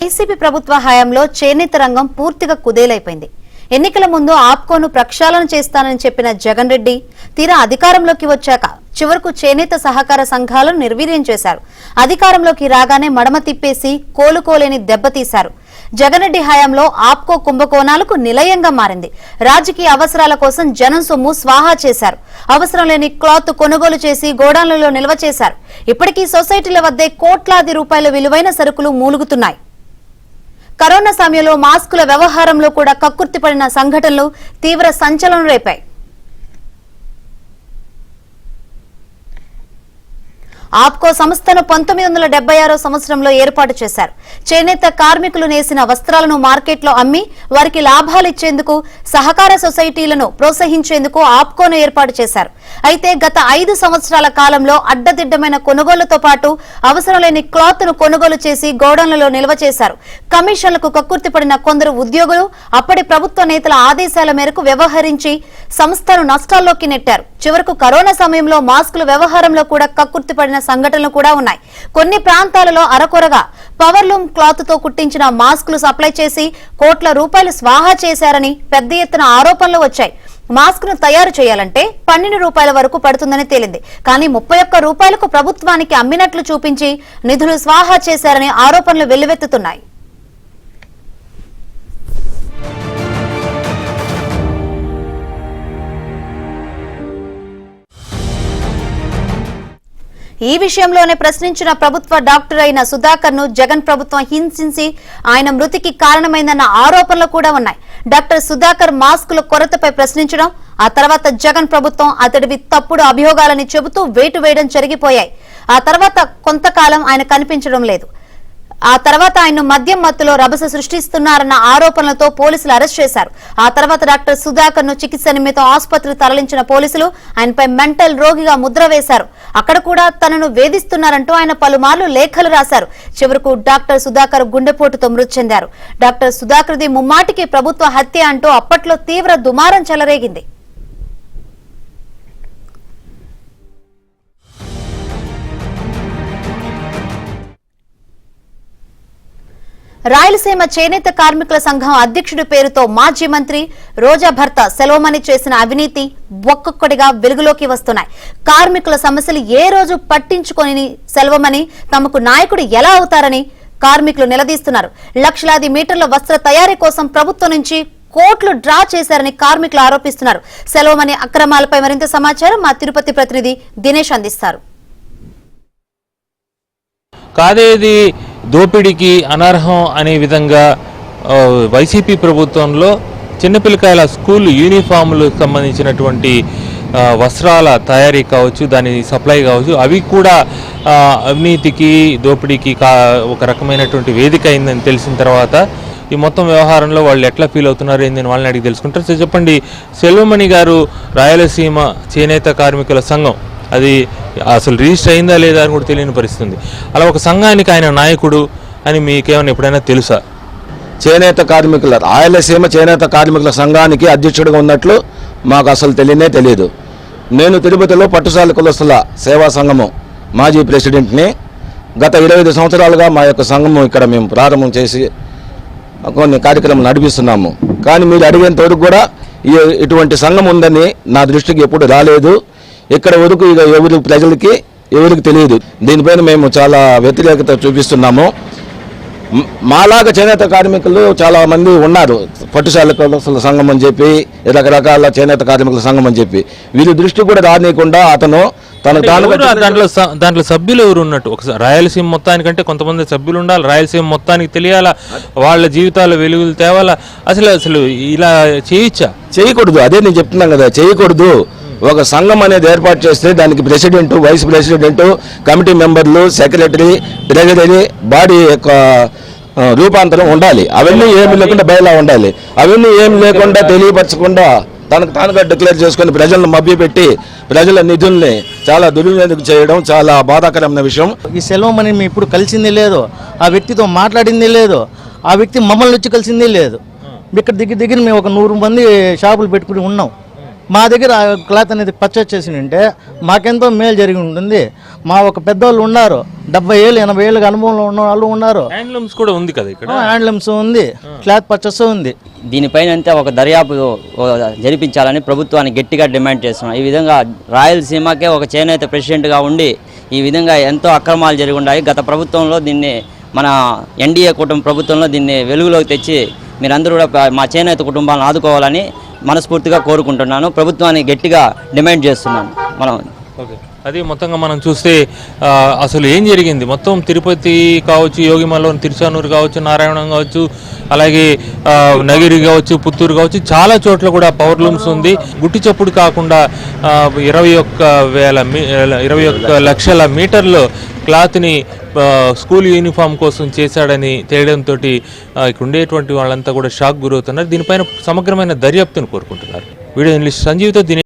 YCP ప్రభుత్వ హయాంలో చేనేత రంగం పూర్తిగా కుదేలైపోయింది. ఎన్నికల ముందు ఆప్కోను ప్రక్షాళన చేస్తానని చెప్పిన జగన్ రెడ్డి తీరా అధికారంలోకి వచ్చాక చివరకు చేనేత సహకార సంఘాలను నిర్వీర్యం చేశారు. అధికారంలోకి రాగానే మడమ తిప్పేసి కోలుకోలేని దెబ్బతీశారు. జగన్ రెడ్డి హయాంలో ఆప్కో కుంభకోణాలకు నిలయంగా మారింది. రాజకీయ అవసరాల కోసం జనం సొమ్ము స్వాహా చేశారు. అవసరం లేని క్లాత్ కొనుగోలు చేసి గోడాన్లలో నిల్వ చేశారు. ఇప్పటికీ సొసైటీల వద్దే కోట్లాది రూపాయల విలువైన సరుకులు మూలుగుతున్నాయి. కరోనా సమయంలో మాస్కుల వ్యవహారంలో కూడా కక్కుర్తిపడిన సంఘటనలు తీవ్ర సంచలనం రేపాయి. ఆప్కో సంస్థను 1976 సంవత్సరంలో ఏర్పాటు చేశారు. చేనేత కార్మికులు నేసిన వస్త్రాలను మార్కెట్లో అమ్మి వారికి లాభాలు ఇచ్చేందుకు సహకార సొసైటీలను ప్రోత్సహించేందుకు ఆప్కోను ఏర్పాటు చేశారు. అయితే గత 5 సంవత్సరాల కాలంలో అడ్డదిడ్డమైన కొనుగోళ్లతో పాటు అవసరం లేని క్లాత్ ను కొనుగోలు చేసి గోడౌన్లలో నిల్వ చేశారు. కమిషన్లకు కక్కుర్తిపడిన కొందరు ఉద్యోగులు అప్పటి ప్రభుత్వ నేతల ఆదేశాల మేరకు వ్యవహరించి సంస్థను నష్టాల్లోకి నెట్టారు. చివరకు కరోనా సమయంలో మాస్కుల వ్యవహారంలో కూడా కక్కుర్తిపడిన సంఘటనలు కూడా ఉన్నాయి. కొన్ని ప్రాంతాలలో అరకొరగా పవర్లూమ్ క్లాత్ తో కుట్టించిన మాస్కులు సప్లై చేసి కోట్ల రూపాయలు స్వాహా చేశారని పెద్ద ఎత్తున ఆరోపణలు వచ్చాయి. మాస్క్ ను తయారు చేయాలంటే 12 రూపాయల వరకు పడుతుందని తేలింది. కానీ 31 రూపాయలకు ప్రభుత్వానికి అమ్మినట్లు చూపించి నిధులు స్వాహా చేశారని ఆరోపణలు వెల్లువెత్తుతున్నాయి. ఈ విషయంలోనే ప్రశ్నించిన ప్రభుత్వ డాక్టర్ అయిన సుధాకర్ ను జగన్ ప్రభుత్వం హింసించి ఆయన మృతికి కారణమైందన్న ఆరోపణలు కూడా ఉన్నాయి. డాక్టర్ సుధాకర్ మాస్కుల కొరతపై ప్రశ్నించడం, ఆ తర్వాత జగన్ ప్రభుత్వం అతడివి తప్పుడు అభియోగాలని చెబుతూ వేటు వేయడం జరిగిపోయాయి. ఆ తర్వాత కొంతకాలం ఆయన కనిపించడం లేదు. ఆ తర్వాత ఆయన మద్యం మత్తులో రభస సృష్టిస్తున్నారన్న ఆరోపణలతో పోలీసులు అరెస్ట్ చేశారు. ఆ తర్వాత డాక్టర్ సుధాకర్ ను చికిత్స నిమిత్తం ఆసుపత్రికి తరలించిన పోలీసులు ఆయనపై మెంటల్ రోగిగా ముద్ర వేశారు. అక్కడ కూడా తనను వేధిస్తున్నారంటూ ఆయన పలుమార్లు లేఖలు రాశారు. చివరకు డాక్టర్ సుధాకర్ గుండెపోటుతో మృతి చెందారు. డాక్టర్ సుధాకర్ది ముమ్మాటికి ప్రభుత్వ హత్య అంటూ అప్పట్లో తీవ్ర దుమారం చెలరేగింది. రాయలసీమ చేనేత కార్మికుల సంఘం అధ్యక్షుడి పేరుతో మాజీ మంత్రి రోజా భర్త సెల్వమణి చేసిన అవినీతి ఒక్కొక్కటిగా వెలుగులోకి వస్తున్నాయి. కార్మికుల సమస్యలు ఏ రోజు పట్టించుకొని సెల్వమణి తమకు నాయకుడు ఎలా అవుతారని కార్మికులు నిలదీస్తున్నారు. లక్షలాది మీటర్ల వస్త్ర తయారీ కోసం ప్రభుత్వం నుంచి కోట్లు డ్రా చేశారని కార్మికులు ఆరోపిస్తున్నారు. సెల్వమణి అక్రమాలపై మరింత సమాచారం మా తిరుపతి ప్రతినిధి దినేష్ అందిస్తారు. కాదేది దోపిడీకి అనర్హం అనే విధంగా వైసీపీ ప్రభుత్వంలో చిన్నపిల్లకాయల స్కూల్ యూనిఫామ్లకు సంబంధించినటువంటి వస్త్రాల తయారీ కావచ్చు, దాని సప్లై కావచ్చు, అవి కూడా అవినీతికి దోపిడీకి ఒక రకమైనటువంటి వేదిక అయిందని తెలిసిన తర్వాత ఈ మొత్తం వ్యవహారంలో వాళ్ళు ఎట్లా ఫీల్ అవుతున్నారు ఏందని వాళ్ళని అడిగి తెలుసుకుంటారు. సో చెప్పండి, సెల్వమణి గారు రాయలసీమ చేనేత కార్మికుల సంఘం అది అసలు రిజిస్టర్ అయిందా లేదా అని కూడా తెలియని పరిస్థితి. అలా ఒక సంఘానికి ఆయన నాయకుడు అని మీకేమైనా ఎప్పుడైనా తెలుసా? చేనేత కార్మికుల రాయలసీమ చేనేత కార్మికుల సంఘానికి అధ్యక్షుడిగా ఉన్నట్లు మాకు అసలు తెలియదు. నేను తిరుపతిలో పట్టుసాల కులస్తుల సేవా సంఘము మాజీ ప్రెసిడెంట్ని. గత 25 సంవత్సరాలుగా మా యొక్క సంఘము ఇక్కడ మేము ప్రారంభం చేసి కొన్ని కార్యక్రమాలు నడిపిస్తున్నాము. కానీ మీరు అడిగేంత వరకు కూడా ఇటువంటి సంఘం ఉందని నా దృష్టికి ఎప్పుడు రాలేదు. ఇక్కడ వరకు ఇక ఎవరికి తెలియదు. దీనిపైన మేము చాలా వ్యతిరేకత చూపిస్తున్నాము. మాలాగా చేనేత కార్మికులు చాలా మంది ఉన్నారు. పట్టుశాల కులస్తుల సంఘం అని చెప్పి, రకరకాల చేనేత కార్మికుల సంఘం అని చెప్పి, వీరి దృష్టి కూడా రానియకుండా అతను దాంట్లో సభ్యులు ఎవరు ఉన్నట్టు ఒకసారి రాయలసీమ మొత్తానికంటే కొంతమంది సభ్యులు ఉండాలి. రాయలసీమ మొత్తానికి తెలియాలా, వాళ్ళ జీవితాల వెలుగులు తేవాలా. అసలు ఇలా చేయకూడదు. అదే నేను చెప్తున్నాను కదా, చేయకూడదు. ఒక సంఘం అనేది ఏర్పాటు చేస్తే దానికి ప్రెసిడెంట్, వైస్ ప్రెసిడెంట్, కమిటీ మెంబర్లు, సెక్రటరీ, ట్రెజరీ, బాడీ యొక్క రూపాంతరం ఉండాలి. అవన్నీ ఏమి లేకుండా బయలా ఉండాలి. అవన్నీ ఏమి లేకుండా తెలియపరచకుండా తనకు తానుగా డిక్లేర్ చేసుకుని ప్రజలను మభ్యపెట్టి ప్రజల నిధుల్ని చాలా దుర్వినియోగం చేయడం చాలా బాధాకరమైన విషయం. ఈ సెల్వమణి మేము ఇప్పుడు కలిసిందే లేదు, ఆ వ్యక్తితో మాట్లాడిందే లేదు, ఆ వ్యక్తి మమ్మల్ని వచ్చి కలిసిందే లేదు. ఇక్కడ దగ్గర మేము ఒక 100 మంది షాపులు పెట్టుకుని ఉన్నాం. మా దగ్గర ఆ క్లాత్ అనేది పర్చేస్ చేసి ఉంటే మాకెంతో మేలు జరిగి ఉంటుంది. మా ఒక పెద్దవాళ్ళు ఉన్నారు, 70 ఏళ్ళు 80 ఏళ్ళకి అనుభవంలో ఉన్న వాళ్ళు ఉన్నారు. హ్యాండ్లూమ్స్ కూడా ఉంది కదా ఇక్కడ. హ్యాండ్లూమ్స్ ఉంది, క్లాత్ పర్చేస్ ఉంది. దీనిపైన అంతా ఒక దర్యాప్తు జరిపించాలని ప్రభుత్వాన్ని గట్టిగా డిమాండ్ చేస్తున్నాం. ఈ విధంగా రాయలసీమకే ఒక చేనేత ప్రెసిడెంట్గా ఉండి ఈ విధంగా ఎంతో అక్రమాలు జరిగి ఉన్నాయి. గత ప్రభుత్వంలో దీన్ని మన ఎన్డీఏ కుటుంబ ప్రభుత్వంలో దీన్ని వెలుగులోకి తెచ్చి మీరందరూ కూడా మా చేనేత కుటుంబాలను ఆదుకోవాలని మనస్ఫూర్తిగా కోరుకుంటున్నాను. ప్రభుత్వాన్ని గట్టిగా డిమాండ్ చేస్తున్నాను. మనం ఓకే, అది మొత్తంగా మనం చూస్తే అసలు ఏం జరిగింది మొత్తం తిరుపతి కావచ్చు, యోగిమల్లో తిరుచానూరు కావచ్చు, నారాయణం కావచ్చు, అలాగే నగిరి కావచ్చు, పుత్తూరు కావచ్చు, చాలా చోట్ల కూడా పవర్ లూమ్స్ ఉంది. గుట్టి చప్పుడు కాకుండా 21 లక్షల మీటర్లు క్లాత్ని స్కూల్ యూనిఫామ్ కోసం చేశాడని తేయడంతో ఇక్కడ ఉండేటువంటి వాళ్ళంతా కూడా షాక్ గురవుతున్నారు. దీనిపైన సమగ్రమైన దర్యాప్తును కోరుకుంటున్నారు. Video journalist సంజీవ్తో